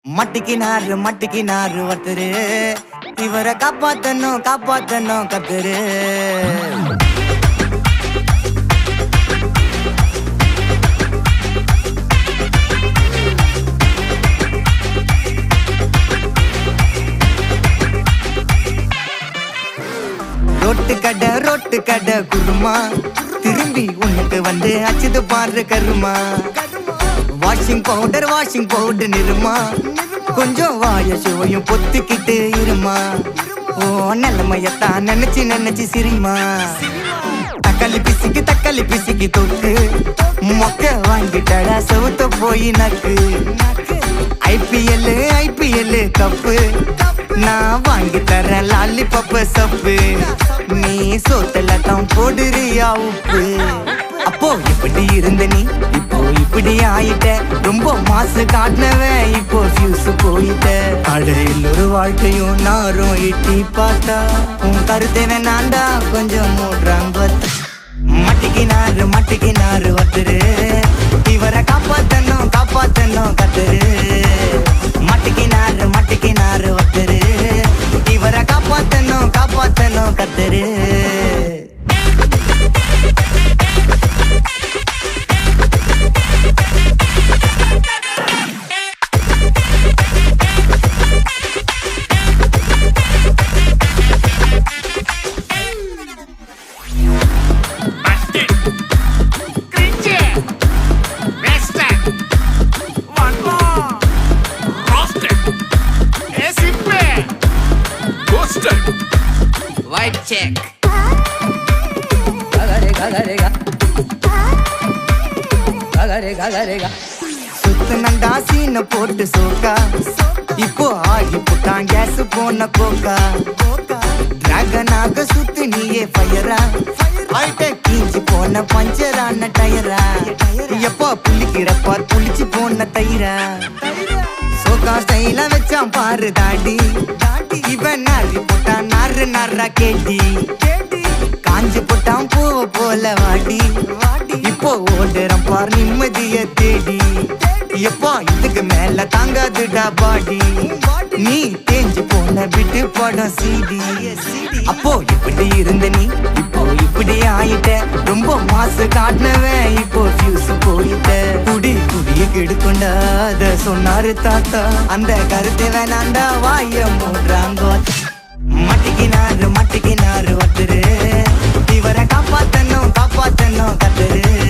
மட்டிக்கினாரு ஒருத்தரு இவரை காப்பாத்தணும் கத்தரு ரொட்டு கடை குருமா திரும்பி உனக்கு வந்து அச்சுது பாரு கருமா வாஷிங் பவுடர் நிறுமா கொஞ்சம் வாய சுவையும் பொத்துக்கிட்டு இருமா ஓ நிலைமையத்தான் நினைச்சு சிரிமா தக்காளி பிசிக்கு தொக்கு மொக்க வாங்கிட்டடா செவுத்த போய் நக்கு ஐபிஎல் கப்பு நான் வாங்கி தரேன் லாலிபப் சப்பு நீ சோத்துல தான் போடுறியா உப்பு அப்போ இப்படி இருந்த நீ இப்போ இப்படி ஆயிட்ட ரொம்ப மாசு காட்டினவன் இப்போ ஃபியூஸ் போயிட்ட அடையில் ஒரு வாழ்க்கையும் நாரும் இட்டி பார்த்தா உன் கருத்தை வேணாண்டா கொஞ்சம் மூடுறாங்க மட்டிக்கினாரு ஒருத்தரு இவரை காப்பாத்தணும் கத்தரு மட்டிக்கினாரு ஒருத்தரு இவரை காப்பாத்தணும் கத்தரு White check. சுத்தனண்டா சீன போட்டு சோக்கா இப்போ ஆகி புட்டான் கேஸ் போன கோக்கா டிராகனாக சுத்து நீயே ஃபயரா ஆயிட்ட கீஞ்சி போன பஞ்சரான டயரா எப்போ புள்ளிக்கிறப்பா புளிச்சு போன தயிரா சோக்கா ஸ்டைல வச்சான் பாரு தாடி இவன் நாரி போட்டான் நாரா கேட்டி காஞ்சி போட்டான் பூவ போல வாடி இப்போ ஓடுறான் பார் நிம்மதிய தேடி எப்பா இதுக்கு மேல தாங்காதுடா பாடி நீ தேஞ்சு போன விட்டு படம் சீடி அப்போ இப்படி இருந்த நீ இப்போ இப்படி ஆயிட்ட ரொம்ப மாசு காட்டினவன் இப்போ ஃபியூஸ் போயிட்ட குடிய கெடுக்கொண்டா அத சொன்னாரு தாத்தா அந்த கருத்தை வேணாண்டா வாய மூடுறாங்க மட்டிக்கினாரு ஒருத்தரு இவரை காப்பாத்தணும் கத்தரு